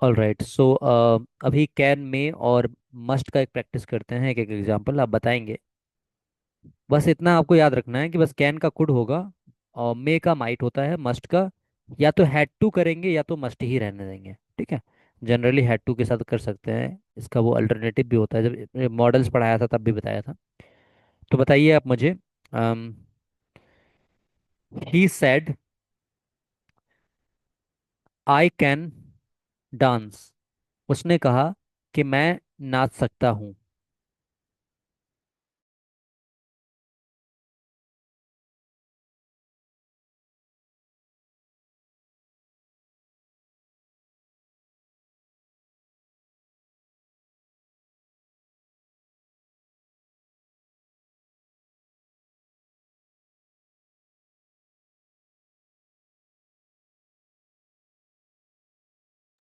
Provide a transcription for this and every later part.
All right, सो अभी can में और मस्ट का एक प्रैक्टिस करते हैं, एक एक एग्जांपल आप बताएंगे। बस इतना आपको याद रखना है कि बस कैन का कुड होगा और मे का माइट होता है, मस्ट का या तो हैड टू करेंगे या तो मस्ट ही रहने देंगे, ठीक है। जनरली हैड टू के साथ कर सकते हैं, इसका वो अल्टरनेटिव भी होता है, जब मॉडल्स पढ़ाया था तब भी बताया था। तो बताइए आप मुझे, he said I can dance. उसने कहा कि मैं नाच सकता हूँ।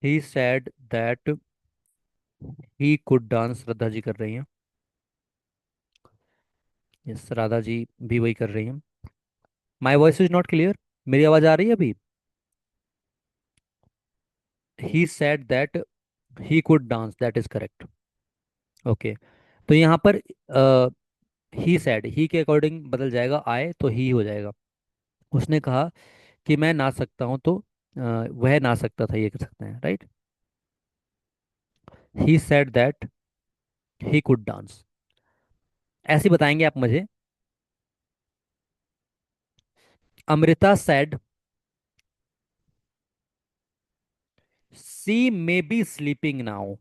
He said that he could dance, Shraddha ji कर रही हैं। यस, राधा जी भी वही कर रही हैं। My voice is not clear, मेरी आवाज़ आ रही है अभी? ही said that he could dance, that is correct. Okay, तो यहाँ पर ही सेड, ही के अकॉर्डिंग बदल जाएगा, आए तो ही हो जाएगा। उसने कहा कि मैं नाच सकता हूँ, तो वह नाच सकता था, ये कर सकते हैं, right. He said that he could dance. ऐसे ही बताएंगे आप मुझे। Amrita said she may be sleeping now.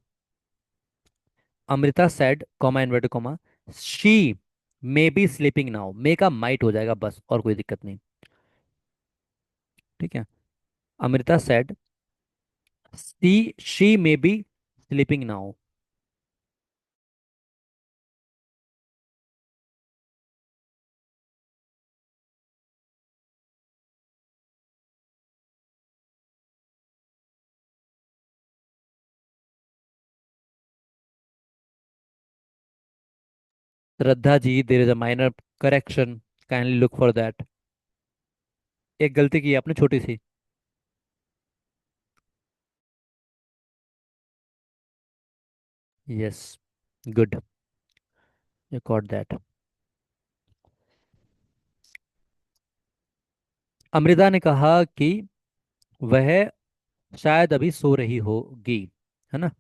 Amrita said, comma inverted comma, she may be sleeping now, may का माइट हो जाएगा बस, और कोई दिक्कत नहीं, ठीक है। Amrita said she may be sleeping now. Shraddha ji, there is a minor correction, kindly look for that. एक गलती की आपने छोटी सी। Yes, good, you got that. Amrita ने कहा कि वह शायद अभी सो रही होगी, है ना।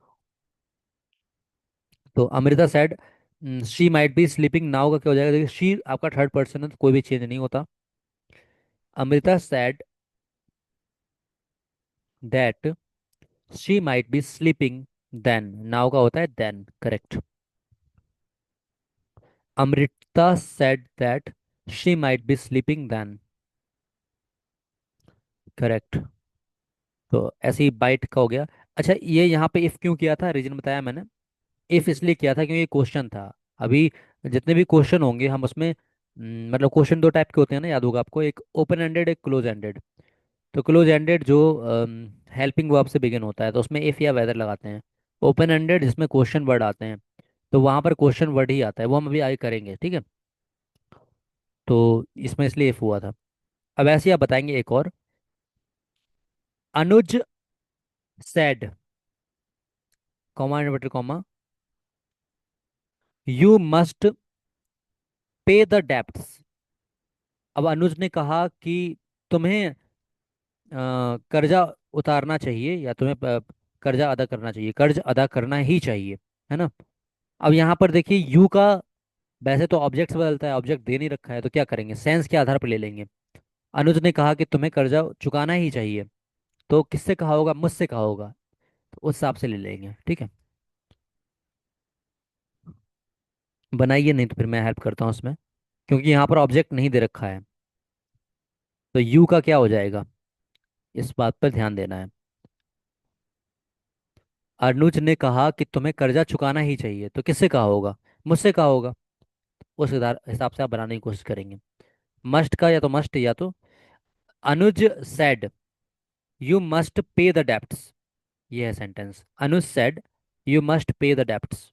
तो Amrita said she might be sleeping now का क्या हो जाएगा, देखिए शी आपका थर्ड पर्सन है तो कोई भी चेंज नहीं होता। Amrita said that she might be sleeping then, now का होता है then, correct. Amrita said that she might be sleeping then, correct. तो ऐसे ही बाइट का हो गया। अच्छा, ये यहाँ पे इफ क्यों किया था, रीजन बताया मैंने। इफ इसलिए किया था क्योंकि ये क्वेश्चन था। अभी जितने भी क्वेश्चन होंगे हम उसमें मतलब क्वेश्चन दो टाइप के होते हैं ना, याद होगा आपको, एक ओपन एंडेड, एक क्लोज एंडेड। तो क्लोज एंडेड जो हेल्पिंग वर्ब से बिगिन होता है तो उसमें इफ या वेदर लगाते हैं। ओपन एंडेड जिसमें क्वेश्चन वर्ड आते हैं तो वहां पर क्वेश्चन वर्ड ही आता है, वो हम अभी आगे करेंगे, ठीक है। तो इसमें इसलिए इफ हुआ था। अब ऐसे ही आप बताएंगे एक और। Anuj said, comma inverted comma, you must pay the debts. अब अनुज ने कहा कि तुम्हें कर्जा उतारना चाहिए या तुम्हें कर्जा अदा करना चाहिए, कर्ज अदा करना ही चाहिए, है ना। अब यहाँ पर देखिए यू का, वैसे तो ऑब्जेक्ट से बदलता है, ऑब्जेक्ट दे नहीं रखा है तो क्या करेंगे, सेंस के आधार पर ले लेंगे। अनुज ने कहा कि तुम्हें कर्जा चुकाना ही चाहिए, तो किससे कहा होगा, मुझसे कहा होगा, तो उस हिसाब से ले लेंगे, ठीक है। बनाइए, नहीं तो फिर मैं हेल्प करता हूँ उसमें, क्योंकि यहाँ पर ऑब्जेक्ट नहीं दे रखा है। तो यू का क्या हो जाएगा, इस बात पर ध्यान देना है। अनुज ने कहा कि तुम्हें कर्जा चुकाना ही चाहिए, तो किससे कहा होगा, मुझसे कहा होगा। उस हिसाब से आप बनाने की कोशिश करेंगे। मस्ट का या तो मस्ट या तो, Anuj said you must pay the debts, ये है sentence. Anuj said you must pay the debts.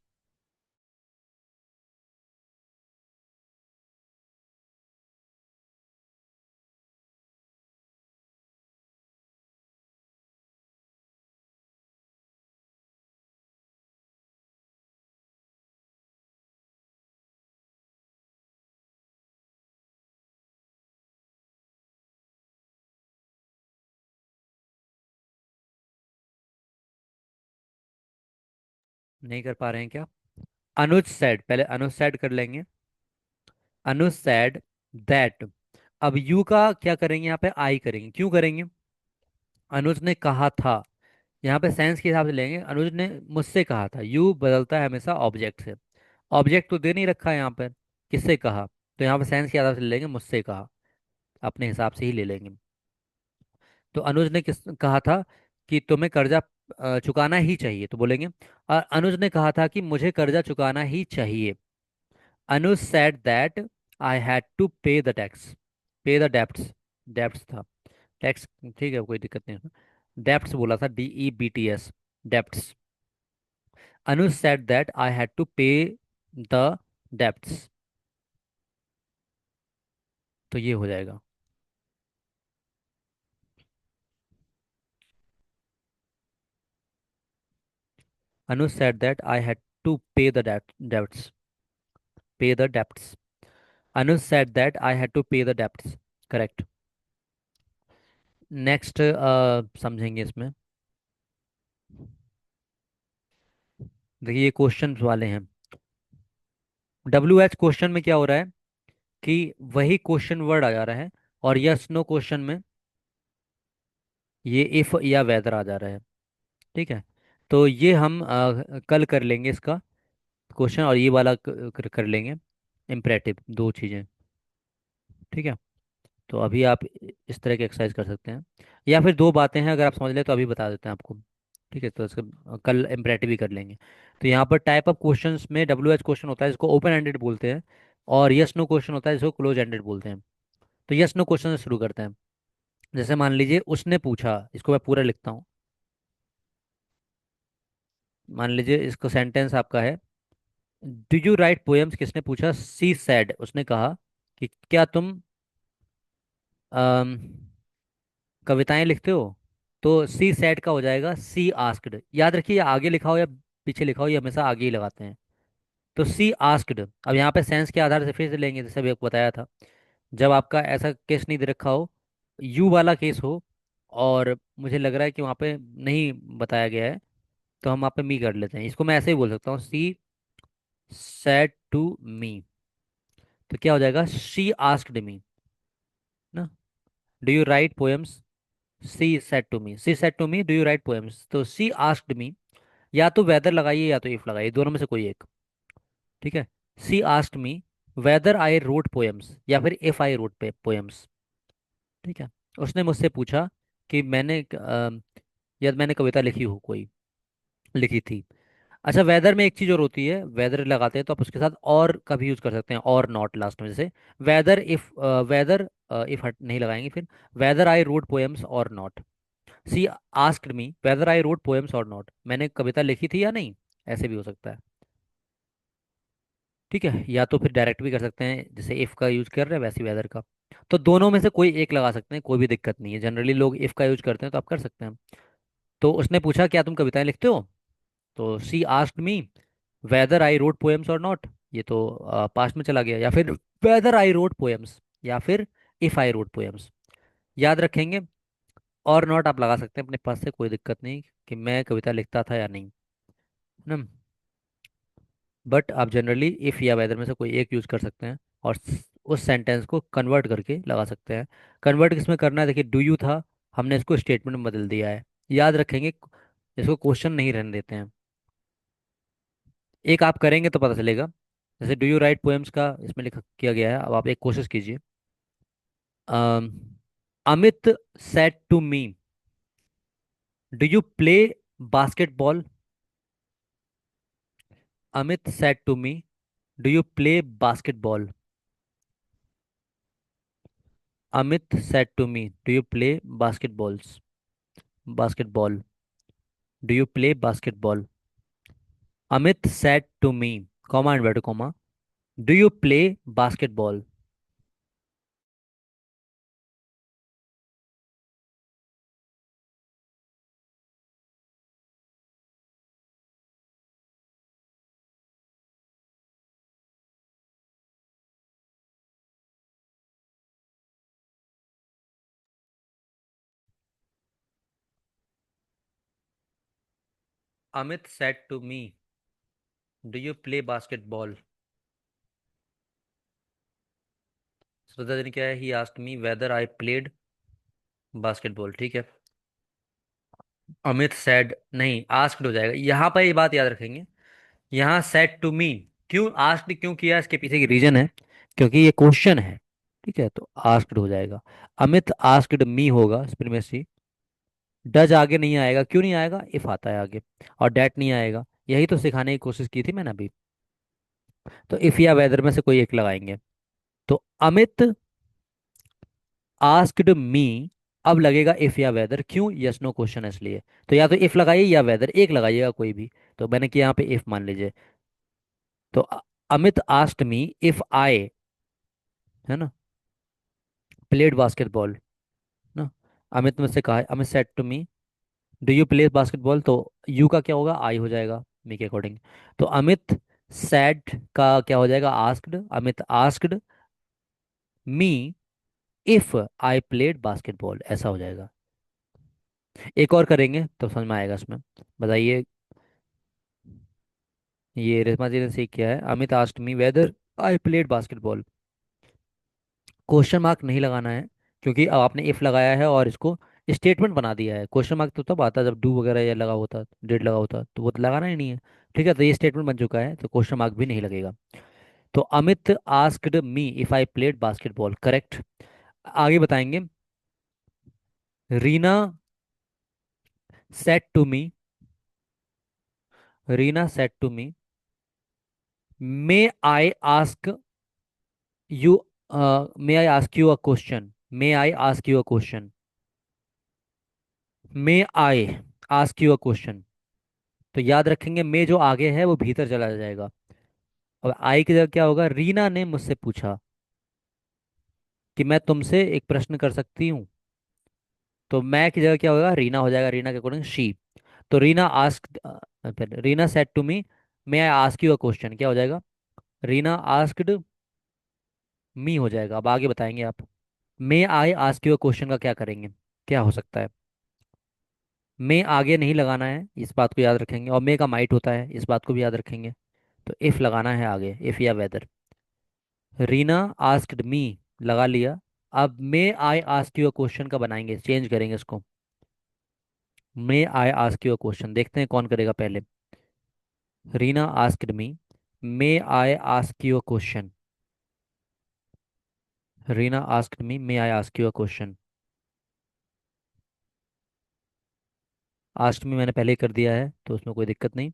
नहीं कर पा रहे हैं क्या? अनुज said, पहले अनुज said कर लेंगे। अनुज said that। अब यू का क्या करेंगे, यहाँ पे आई करेंगे, क्यों करेंगे? अनुज ने कहा था, यहाँ पे सेंस के हिसाब से लेंगे। अनुज ने मुझसे कहा था, यू बदलता है हमेशा ऑब्जेक्ट से। ऑब्जेक्ट तो दे नहीं रखा है यहाँ पर, किससे कहा, तो यहाँ पे सेंस के हिसाब से ले लेंगे, मुझसे कहा, अपने हिसाब से ही ले लेंगे। तो अनुज ने किस कहा था कि तुम्हें कर्जा चुकाना ही चाहिए, तो बोलेंगे अनुज ने कहा था कि मुझे कर्जा चुकाना ही चाहिए। Anuj said that I had to pay the tax. Pay the debts, debts था, टैक्स, ठीक है, कोई दिक्कत नहीं है। डेप्ट्स बोला था, DEBTS, debts. Anuj said that I had to pay the debts, तो ये हो जाएगा। Anuj said that I had to pay the debts, pay the debts. Anuj said that I had to pay the debts, correct. Next समझेंगे इसमें। देखिए ये question वाले हैं। WH क्वेश्चन में क्या हो रहा है कि वही क्वेश्चन वर्ड आ जा रहा है, और यस नो क्वेश्चन में ये इफ या वेदर आ जा रहा है। ठीक है, तो ये हम कल कर लेंगे इसका क्वेश्चन, और ये वाला कर लेंगे इम्परेटिव, दो चीज़ें। ठीक है, तो अभी आप इस तरह की एक्सरसाइज कर सकते हैं, या फिर दो बातें हैं अगर आप समझ लें तो अभी बता देते हैं आपको। ठीक है, तो इसका कल इम्परेटिव ही कर लेंगे। तो यहाँ पर टाइप ऑफ क्वेश्चंस में WH क्वेश्चन होता है जिसको ओपन एंडेड बोलते हैं, और यस नो क्वेश्चन होता है जिसको क्लोज एंडेड बोलते हैं। तो यस नो क्वेश्चन से शुरू करते हैं। जैसे मान लीजिए उसने पूछा, इसको मैं पूरा लिखता हूँ। मान लीजिए इसको सेंटेंस आपका है, डू यू राइट पोएम्स, किसने पूछा? सी सैड, उसने कहा कि क्या तुम कविताएं लिखते हो? तो सी सैड का हो जाएगा सी आस्क्ड। याद रखिए, या आगे लिखा हो या पीछे लिखा हो, ये हमेशा आगे ही लगाते हैं। तो सी आस्क्ड, अब यहाँ पे सेंस के आधार से फिर से लेंगे, जैसे अभी आपको बताया था। जब आपका ऐसा केस नहीं दे रखा हो, यू वाला केस हो, और मुझे लग रहा है कि वहाँ पे नहीं बताया गया है, तो हम वहाँ पे मी कर लेते हैं। इसको मैं ऐसे ही बोल सकता हूँ, सी सैड टू मी। तो क्या हो जाएगा, शी आस्क्ड मी ना। Do you write poems? She said to me, she said to me, do you write poems, तो शी आस्क्ड मी। या तो वेदर लगाइए या तो इफ लगाइए, दोनों में से कोई एक। ठीक है, she asked me whether I wrote poems, या फिर इफ आई रोट पोएम्स। ठीक है, उसने मुझसे पूछा कि मैंने या मैंने कविता लिखी हो, कोई लिखी थी। अच्छा, वेदर में एक चीज और होती है, वेदर लगाते हैं तो आप उसके साथ और का भी यूज कर सकते हैं, और नॉट लास्ट में, जैसे वेदर इफ, वेदर इफ हट नहीं लगाएंगे फिर, वेदर आई रोट पोएम्स और not. She asked me whether I wrote poems और नॉट, मैंने कविता लिखी थी या नहीं, ऐसे भी हो सकता है। ठीक है, या तो फिर डायरेक्ट भी कर सकते हैं, जैसे इफ का यूज कर रहे हैं वैसे वेदर का। तो दोनों में से कोई एक लगा सकते हैं, कोई भी दिक्कत नहीं है, जनरली लोग इफ का यूज करते हैं, तो आप कर सकते हैं। तो उसने पूछा क्या तुम कविताएं लिखते हो? तो she asked me whether I wrote poems और नॉट, ये तो पास्ट में चला गया, या फिर वेदर आई रोट पोएम्स, या फिर इफ आई रोट पोएम्स। याद रखेंगे, और नॉट आप लगा सकते हैं अपने पास से, कोई दिक्कत नहीं कि मैं कविता लिखता था या नहीं, है ना। बट आप जनरली इफ या वेदर में से कोई एक यूज कर सकते हैं, और उस सेंटेंस को कन्वर्ट करके लगा सकते हैं। कन्वर्ट किसमें करना है, देखिए डू यू था, हमने इसको स्टेटमेंट में बदल दिया है। याद रखेंगे, इसको क्वेश्चन नहीं रहने देते हैं। एक आप करेंगे तो पता चलेगा, जैसे डू यू राइट पोएम्स का इसमें लिखा किया गया है, अब आप एक कोशिश कीजिए। Um, Amit said to me do you play basketball. Amit said to me do you play basketball. Amit said to me do you play basketballs, basketball, do you play basketball. Amit said to me, comma inverted comma, do you play basketball. Amit said to me do you play basketball? Shraddha ji ने क्या है, he asked me whether I played basketball, ठीक है। Amit sad, नहीं asked हो जाएगा यहाँ पर, ये बात याद रखेंगे। यहाँ सेड टू मी, क्यों आस्क्ड क्यों किया, इसके पीछे की रीजन है, क्योंकि ये क्वेश्चन है। ठीक है, तो आस्क्ड हो जाएगा। अमित आस्क्ड मी होगा प्रीवियसली। डज आगे नहीं आएगा, क्यों नहीं आएगा, इफ आता है आगे। और डैट नहीं आएगा, यही तो सिखाने की कोशिश की थी मैंने अभी। तो इफ या वेदर में से कोई एक लगाएंगे। तो अमित आस्क्ड मी, अब लगेगा इफ या वेदर, क्यों, यस नो क्वेश्चन है इसलिए। तो या तो इफ लगाइए या वेदर, एक लगाइएगा कोई भी। तो मैंने किया यहाँ पे इफ मान लीजिए। तो Amit asked me if I, है ना, प्लेड बास्केटबॉल ना। अमित मुझसे कहा है, Amit said to me do you play basketball, तो यू का क्या होगा, आई हो जाएगा मी के अकॉर्डिंग। तो अमित सैड का क्या हो जाएगा, asked, Amit asked me if I played basketball, ऐसा हो जाएगा। एक और करेंगे तो समझ में आएगा इसमें। बताइए। ये रेशमा जी ने सीख किया है, Amit asked me whether I played basketball. Question mark नहीं लगाना है, क्योंकि अब आपने इफ लगाया है और इसको स्टेटमेंट बना दिया है। क्वेश्चन मार्क तो तब आता जब डू वगैरह या लगा होता, डेट लगा होता, तो वो तो लगाना ही नहीं है। ठीक है, तो ये स्टेटमेंट बन चुका है, तो क्वेश्चन मार्क भी नहीं लगेगा। तो Amit asked me if I played basketball, correct. आगे बताएंगे। Reena said to me, Reena said to me may I ask you, may I ask you a question, may I ask you a question, may I ask you a question. तो याद रखेंगे, मे जो आगे है वो भीतर चला जाएगा। अब आई की जगह क्या होगा, रीना ने मुझसे पूछा कि मैं तुमसे एक प्रश्न कर सकती हूँ। तो मैं की जगह क्या होगा, रीना हो जाएगा, रीना के अकॉर्डिंग शी। तो Reena ask, Reena said to me may I ask you a question, क्या हो जाएगा, रीना आस्क्ड मी हो जाएगा। अब आगे बताएंगे आप। May I ask you a question का क्या करेंगे, क्या हो सकता है। मे आगे नहीं लगाना है, इस बात को याद रखेंगे, और मे का माइट होता है, इस बात को भी याद रखेंगे। तो इफ लगाना है आगे, इफ या वेदर। रीना आस्क्ड मी लगा लिया। अब may I ask you a question का बनाएंगे, चेंज करेंगे इसको। May I ask you a question, देखते हैं कौन करेगा पहले। Reena asked me may I ask you a question, Reena asked me may I ask you a question. Asked me मैंने पहले ही कर दिया है, तो उसमें कोई दिक्कत नहीं।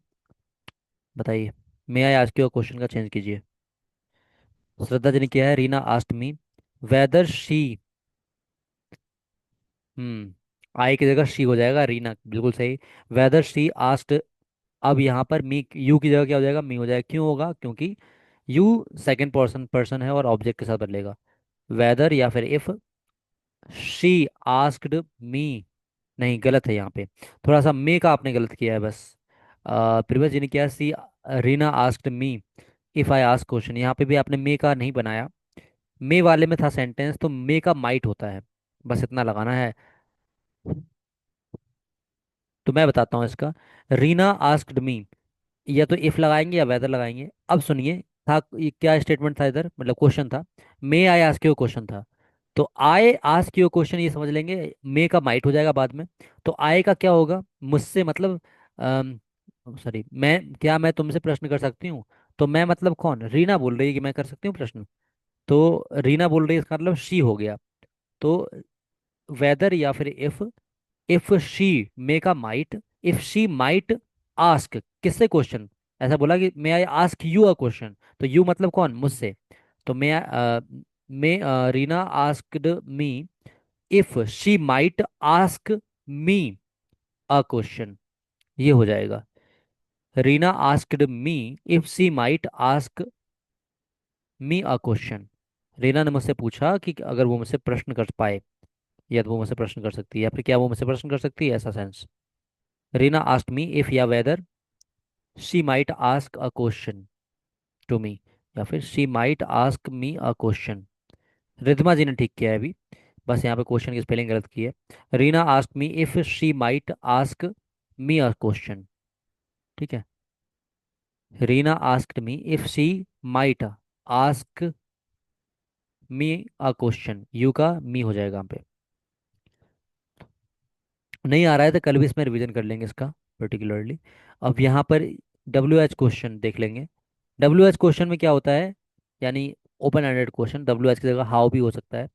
बताइए। May I ask you a question का चेंज कीजिए। श्रद्धा जी ने किया है, Reena asked me whether she, I की जगह शी हो जाएगा, रीना बिल्कुल सही। वेदर शी आस्क्ड, अब यहाँ पर मी, यू की जगह क्या हो जाएगा, मी हो जाएगा, क्यों होगा, क्योंकि यू सेकंड पर्सन पर्सन है और ऑब्जेक्ट के साथ बदलेगा। वेदर या फिर इफ शी आस्क्ड मी, नहीं गलत है यहाँ पे, थोड़ा सा मे का आपने गलत किया है बस। प्रिवस जी ने किया she, Reena asked me if I ask question, यहाँ पे भी आपने मे का नहीं बनाया। मे वाले में था सेंटेंस, तो मे का माइट होता है, बस इतना लगाना है। तो मैं बताता हूँ इसका। रीना आस्क्ड मी, या तो इफ लगाएंगे या वेदर लगाएंगे। अब सुनिए, था ये क्या स्टेटमेंट था इधर, मतलब क्वेश्चन था। मे आई आस्क यू क्वेश्चन था। तो आई आस्क यू क्वेश्चन ये समझ लेंगे, मे का माइट हो जाएगा बाद में। तो आई का क्या होगा, मुझसे मतलब, सॉरी, मैं क्या, मैं तुमसे प्रश्न कर सकती हूँ। तो मैं मतलब कौन, रीना बोल रही है कि मैं कर सकती हूँ प्रश्न। तो रीना बोल रही है, इसका मतलब शी हो गया। तो वेदर या फिर if she make a might, if she might ask, किससे क्वेश्चन, ऐसा बोला कि may I ask you a question, तो यू मतलब कौन, मुझसे। तो may Reena asked me if she might ask me a question, ये हो जाएगा। Reena asked me if she might ask me a question. Reena ने मुझसे पूछा कि अगर वो मुझसे प्रश्न कर पाए, या तो वो मुझसे प्रश्न कर सकती है, या फिर क्या वो मुझसे प्रश्न कर सकती है, ऐसा sense. Reena asked me if या whether she might ask a question to me, या फिर she might ask me a question. Riddhima जी ने ठीक किया है अभी, बस यहाँ पे क्वेश्चन की स्पेलिंग गलत की है। Reena ask me if she might ask me a question, ठीक है। Reena asked me if she might ask me a question. You का मी हो जाएगा यहाँ पे। नहीं आ रहा है तो कल भी इसमें रिवीजन कर लेंगे इसका पर्टिकुलरली। अब यहाँ पर डब्ल्यू एच क्वेश्चन देख लेंगे। डब्ल्यू एच क्वेश्चन में क्या होता है, यानी open ended question, W H की जगह हाउ भी हो सकता है।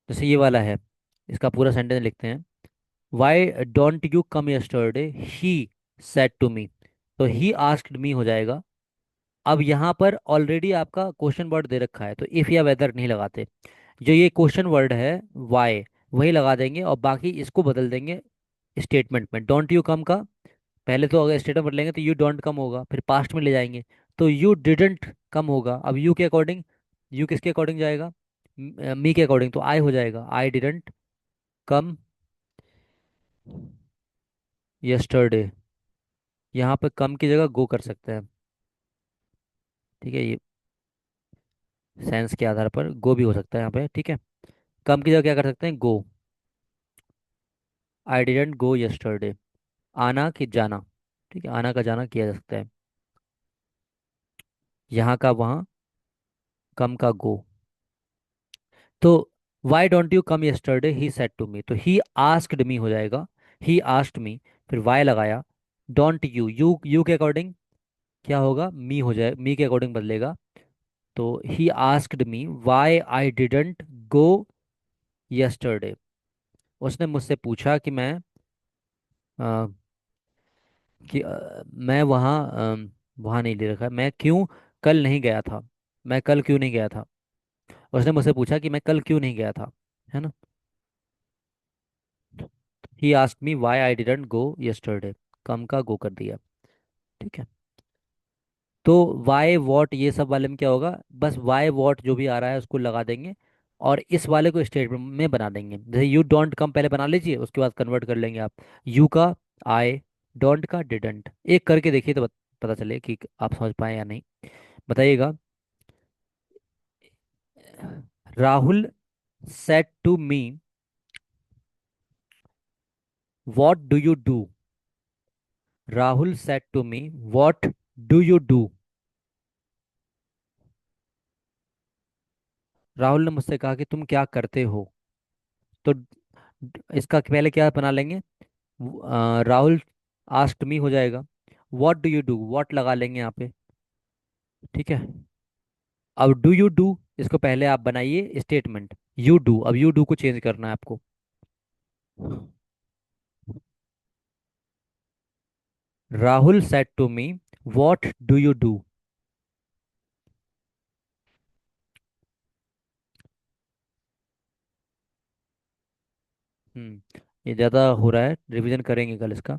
जैसे ये वाला है, इसका पूरा सेंटेंस लिखते हैं। Why don't you come yesterday he said to me. तो ही आस्क्ड मी हो जाएगा। अब यहाँ पर ऑलरेडी आपका क्वेश्चन वर्ड दे रखा है, तो इफ या वेदर नहीं लगाते। जो ये क्वेश्चन वर्ड है वाई, वही लगा देंगे और बाकी इसको बदल देंगे स्टेटमेंट में। डोंट यू कम का पहले तो अगर स्टेटमेंट बदलेंगे तो यू डोंट कम होगा, फिर पास्ट में ले जाएंगे तो यू डिडंट कम होगा। अब यू के अकॉर्डिंग, यू किसके अकॉर्डिंग जाएगा, मी के अकॉर्डिंग, तो आई हो जाएगा आई डिडंट कम यस्टरडे। यहाँ पे कम की जगह गो कर सकते हैं। ठीक है, ये सेंस के आधार पर गो भी हो सकता है यहाँ पे। ठीक है, कम की जगह क्या कर सकते हैं, गो। आई डिडंट गो यस्टरडे। आना कि जाना, ठीक है, आना का जाना किया जा सकता है। यहाँ का वहाँ, कम का गो। तो why don't you come yesterday he said to me, तो ही आस्क्ड मी हो जाएगा। ही आस्क्ड मी, फिर वाई लगाया। डोंट यू, यू के अकॉर्डिंग क्या होगा, मी हो जाए, मी के अकॉर्डिंग बदलेगा। तो he asked me why I didn't go yesterday. उसने मुझसे पूछा कि मैं वहाँ, वहाँ नहीं ले रखा है, मैं क्यों कल नहीं गया था, मैं कल क्यों नहीं गया था। उसने मुझसे पूछा कि मैं कल क्यों नहीं गया था, है ना। ही asked me why I didn't go yesterday, कम का गो कर दिया। ठीक है, तो वाई वॉट ये सब वाले में क्या होगा, बस वाई वॉट जो भी आ रहा है उसको लगा देंगे और इस वाले को स्टेटमेंट में बना देंगे। जैसे यू डोंट कम पहले बना लीजिए, उसके बाद कन्वर्ट कर लेंगे आप। यू का आई, डोंट का डिडंट। एक करके देखिए तो पता चले कि आप समझ पाए या नहीं, बताइएगा। Rahul said to me what do you do. Rahul said to me what do you do. Rahul ने मुझसे कहा कि तुम क्या करते हो। तो इसका पहले क्या बना लेंगे, राहुल आस्क्ड मी हो जाएगा। What do you do, what लगा लेंगे यहाँ पे। ठीक है, अब डू यू डू, इसको पहले आप बनाइए स्टेटमेंट। यू डू, अब यू डू को चेंज करना है आपको। Rahul said to me what do you do. ये ज़्यादा हो रहा है, रिवीजन करेंगे कल इसका।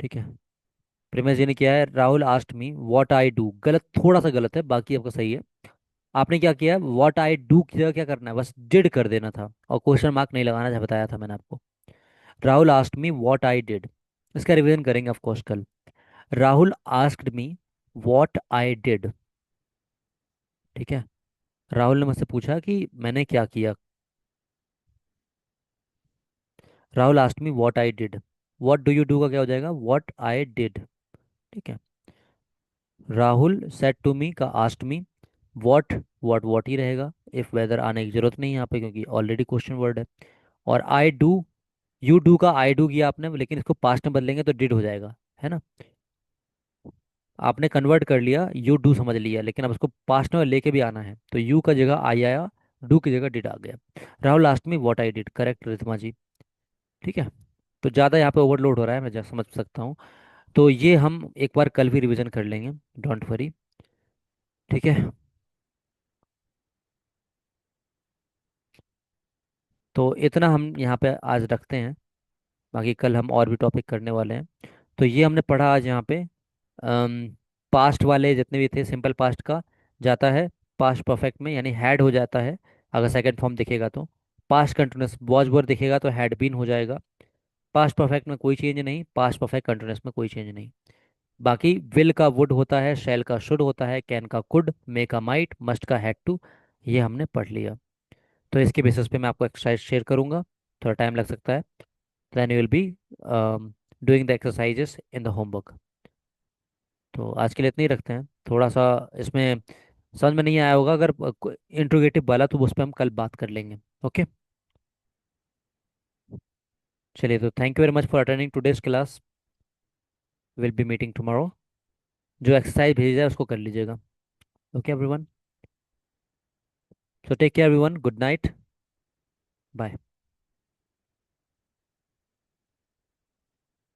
ठीक है, प्रेमेश जी ने किया है Rahul asked me what I do, गलत, थोड़ा सा गलत है, बाकी आपका सही है। आपने क्या किया, व्हाट आई डू की जगह क्या करना है, बस डिड कर देना था और क्वेश्चन मार्क नहीं लगाना था, बताया था मैंने आपको। Rahul asked me what I did, इसका रिवीजन करेंगे ऑफ कोर्स कल। Rahul asked me what I did. ठीक है, राहुल ने मुझसे पूछा कि मैंने क्या किया। Rahul asked me what I did. What do you do का क्या हो जाएगा, व्हाट आई डिड। ठीक है, राहुल सेड टू मी का asked me what, what he रहेगा। इफ वेदर आने की जरूरत नहीं है यहाँ पे क्योंकि ऑलरेडी क्वेश्चन वर्ड है। और आई डू, यू डू का आई डू किया आपने, लेकिन इसको पास्ट में बदलेंगे तो डिड हो जाएगा, है ना। आपने कन्वर्ट कर लिया, यू डू समझ लिया, लेकिन अब उसको पास्ट में लेके भी आना है, तो यू का जगह आई आया, डू की जगह डिड आ गया। राहुल लास्ट में व्हाट आई डिड, करेक्ट रितमा जी। ठीक है, तो ज़्यादा यहाँ पे ओवरलोड हो रहा है, मैं समझ सकता हूँ। तो ये हम एक बार कल भी रिवीजन कर लेंगे, डोंट वरी। ठीक है, तो इतना हम यहाँ पे आज रखते हैं, बाकी कल हम और भी टॉपिक करने वाले हैं। तो ये हमने पढ़ा आज यहाँ पे, पास्ट वाले जितने भी थे सिंपल पास्ट का जाता है पास्ट परफेक्ट में, यानी हैड हो जाता है अगर सेकंड फॉर्म दिखेगा तो। पास्ट कंटिन्यूस वॉज वर दिखेगा तो हैड बीन हो जाएगा। पास्ट परफेक्ट में कोई चेंज नहीं, पास्ट परफेक्ट कंटिन्यूस में कोई चेंज नहीं। बाकी विल का वुड होता है, शैल का शुड होता है, कैन का कुड, मे का माइट, मस्ट का हैड टू, ये हमने पढ़ लिया। तो इसके बेसिस पे मैं आपको एक्सरसाइज शेयर करूंगा, थोड़ा टाइम लग सकता है। Then you will be doing the exercises in the homework. तो आज के लिए इतना ही रखते हैं। थोड़ा सा इसमें समझ में नहीं आया होगा, अगर इंट्रोगेटिव वाला तो उस पर हम कल बात कर लेंगे। ओके। चलिए, तो thank you very much for attending today's class. Will be meeting tomorrow. जो एक्सरसाइज भेजा है उसको कर लीजिएगा। Okay everyone. So take care everyone, good night. Bye.